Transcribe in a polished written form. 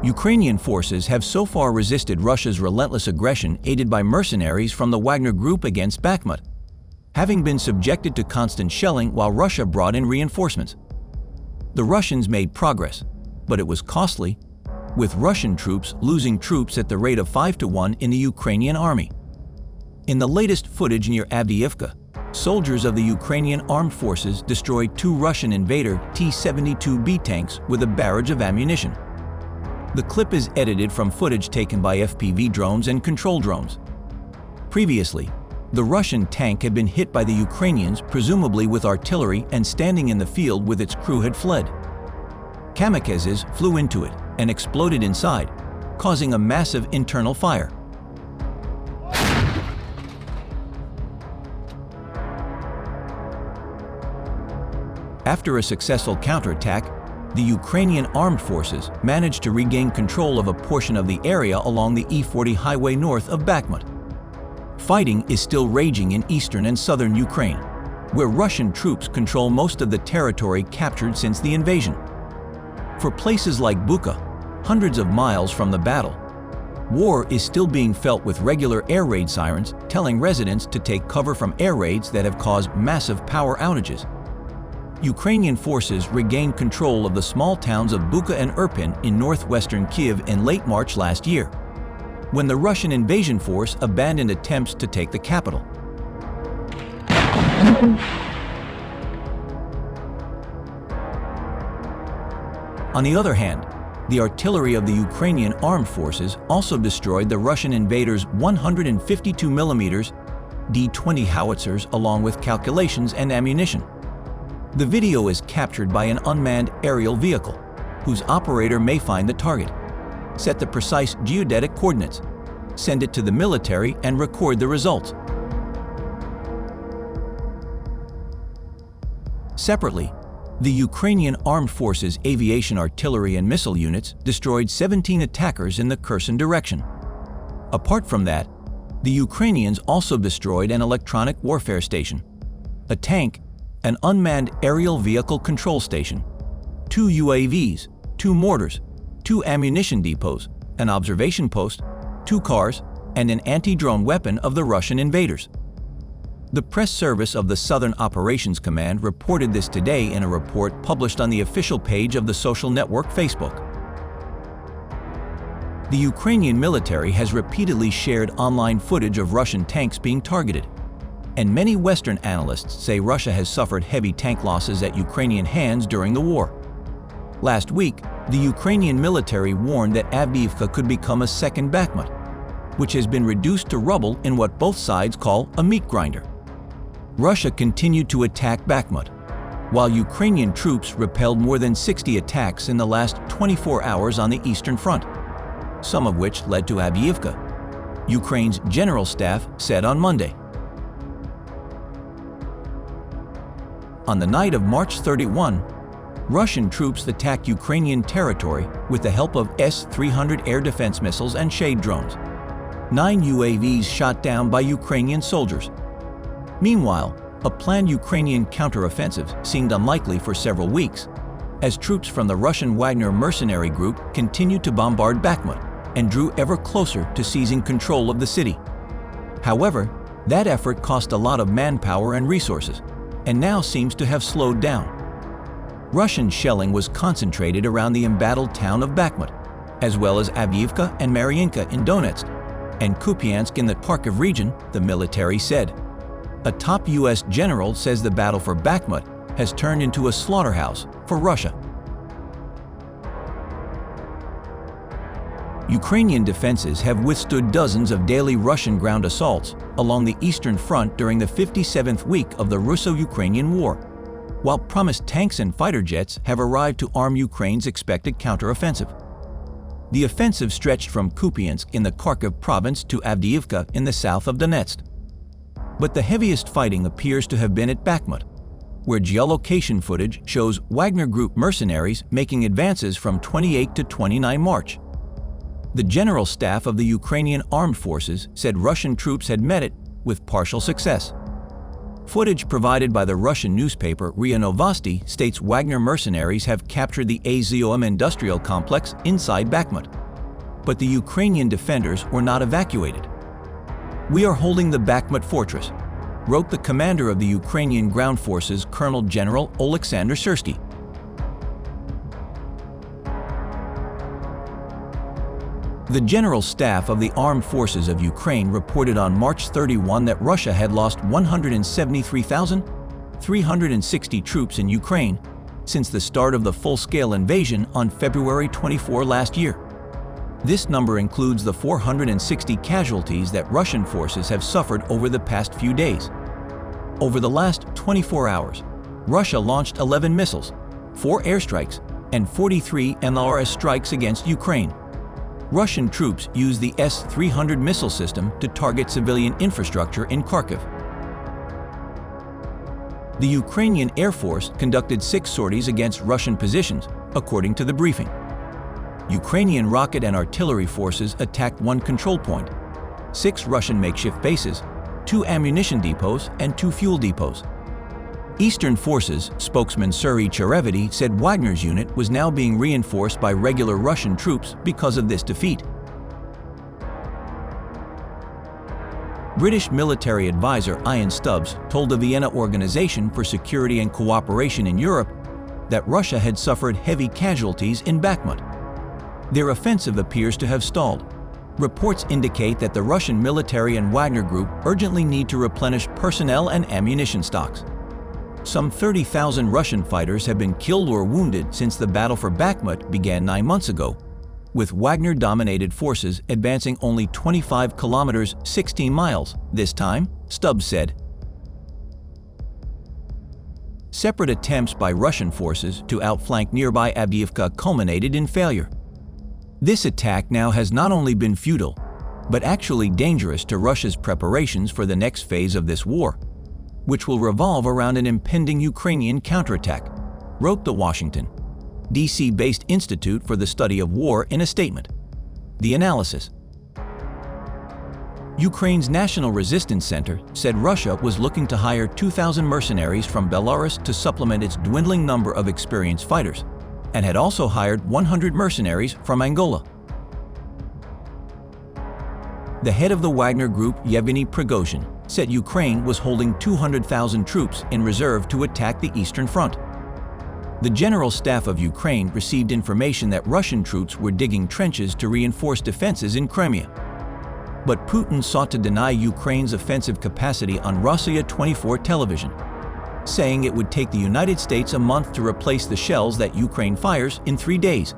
Ukrainian forces have so far resisted Russia's relentless aggression aided by mercenaries from the Wagner Group against Bakhmut, having been subjected to constant shelling while Russia brought in reinforcements. The Russians made progress, but it was costly, with Russian troops losing troops at the rate of 5-1 in the Ukrainian army. In the latest footage near Avdiivka, soldiers of the Ukrainian Armed Forces destroyed 2 Russian invader T-72B tanks with a barrage of ammunition. The clip is edited from footage taken by FPV drones and control drones. Previously, the Russian tank had been hit by the Ukrainians, presumably with artillery, and standing in the field with its crew had fled. Kamikazes flew into it and exploded inside, causing a massive internal fire. After a successful counterattack, the Ukrainian Armed Forces managed to regain control of a portion of the area along the E40 highway north of Bakhmut. Fighting is still raging in eastern and southern Ukraine, where Russian troops control most of the territory captured since the invasion. For places like Bucha, hundreds of miles from the battle, war is still being felt with regular air raid sirens telling residents to take cover from air raids that have caused massive power outages. Ukrainian forces regained control of the small towns of Bucha and Irpin in northwestern Kyiv in late March last year, when the Russian invasion force abandoned attempts to take the capital. On the other hand, the artillery of the Ukrainian Armed Forces also destroyed the Russian invaders' 152mm D-20 howitzers along with calculations and ammunition. The video is captured by an unmanned aerial vehicle, whose operator may find the target, set the precise geodetic coordinates, send it to the military, and record the results. Separately, the Ukrainian Armed Forces aviation artillery and missile units destroyed 17 attackers in the Kherson direction. Apart from that, the Ukrainians also destroyed an electronic warfare station, a tank, an unmanned aerial vehicle control station, 2 UAVs, 2 mortars, 2 ammunition depots, an observation post, 2 cars, and an anti-drone weapon of the Russian invaders. The press service of the Southern Operations Command reported this today in a report published on the official page of the social network Facebook. The Ukrainian military has repeatedly shared online footage of Russian tanks being targeted, and many Western analysts say Russia has suffered heavy tank losses at Ukrainian hands during the war. Last week, the Ukrainian military warned that Avdiivka could become a second Bakhmut, which has been reduced to rubble in what both sides call a meat grinder. Russia continued to attack Bakhmut, while Ukrainian troops repelled more than 60 attacks in the last 24 hours on the Eastern Front, some of which led to Avdiyivka, Ukraine's general staff said on Monday. On the night of March 31, Russian troops attacked Ukrainian territory with the help of S-300 air defense missiles and shade drones. 9 UAVs shot down by Ukrainian soldiers. Meanwhile, a planned Ukrainian counteroffensive seemed unlikely for several weeks, as troops from the Russian Wagner mercenary group continued to bombard Bakhmut and drew ever closer to seizing control of the city. However, that effort cost a lot of manpower and resources, and now seems to have slowed down. Russian shelling was concentrated around the embattled town of Bakhmut, as well as Avdiivka and Mariinka in Donetsk, and Kupiansk in the Kharkiv region, the military said. A top U.S. general says the battle for Bakhmut has turned into a slaughterhouse for Russia. Ukrainian defenses have withstood dozens of daily Russian ground assaults along the Eastern Front during the 57th week of the Russo-Ukrainian War, while promised tanks and fighter jets have arrived to arm Ukraine's expected counteroffensive. The offensive stretched from Kupiansk in the Kharkiv province to Avdiivka in the south of Donetsk. But the heaviest fighting appears to have been at Bakhmut, where geolocation footage shows Wagner Group mercenaries making advances from 28 to 29 March. The General Staff of the Ukrainian Armed Forces said Russian troops had met it with partial success. Footage provided by the Russian newspaper RIA Novosti states Wagner mercenaries have captured the Azov industrial complex inside Bakhmut. But the Ukrainian defenders were not evacuated. "We are holding the Bakhmut fortress," wrote the commander of the Ukrainian ground forces, Colonel General Oleksandr Syrsky. The General Staff of the Armed Forces of Ukraine reported on March 31 that Russia had lost 173,360 troops in Ukraine since the start of the full-scale invasion on February 24 last year. This number includes the 460 casualties that Russian forces have suffered over the past few days. Over the last 24 hours, Russia launched 11 missiles, 4 airstrikes, and 43 MLRS strikes against Ukraine. Russian troops used the S-300 missile system to target civilian infrastructure in Kharkiv. The Ukrainian Air Force conducted 6 sorties against Russian positions, according to the briefing. Ukrainian rocket and artillery forces attacked 1 control point, 6 Russian makeshift bases, 2 ammunition depots, and 2 fuel depots. Eastern Forces spokesman Serhiy Cherevity said Wagner's unit was now being reinforced by regular Russian troops because of this defeat. British military advisor Ian Stubbs told the Vienna Organization for Security and Cooperation in Europe that Russia had suffered heavy casualties in Bakhmut. Their offensive appears to have stalled. Reports indicate that the Russian military and Wagner Group urgently need to replenish personnel and ammunition stocks. Some 30,000 Russian fighters have been killed or wounded since the battle for Bakhmut began 9 months ago, with Wagner-dominated forces advancing only 25 kilometers 16 miles this time, Stubbs said. Separate attempts by Russian forces to outflank nearby Avdiivka culminated in failure. This attack now has not only been futile, but actually dangerous to Russia's preparations for the next phase of this war, which will revolve around an impending Ukrainian counterattack, wrote the Washington, D.C.-based Institute for the Study of War in a statement. The analysis. Ukraine's National Resistance Center said Russia was looking to hire 2,000 mercenaries from Belarus to supplement its dwindling number of experienced fighters, and had also hired 100 mercenaries from Angola. The head of the Wagner Group, Yevgeny Prigozhin, said Ukraine was holding 200,000 troops in reserve to attack the Eastern Front. The General Staff of Ukraine received information that Russian troops were digging trenches to reinforce defenses in Crimea. But Putin sought to deny Ukraine's offensive capacity on Russia 24 television, saying it would take the United States a month to replace the shells that Ukraine fires in 3 days.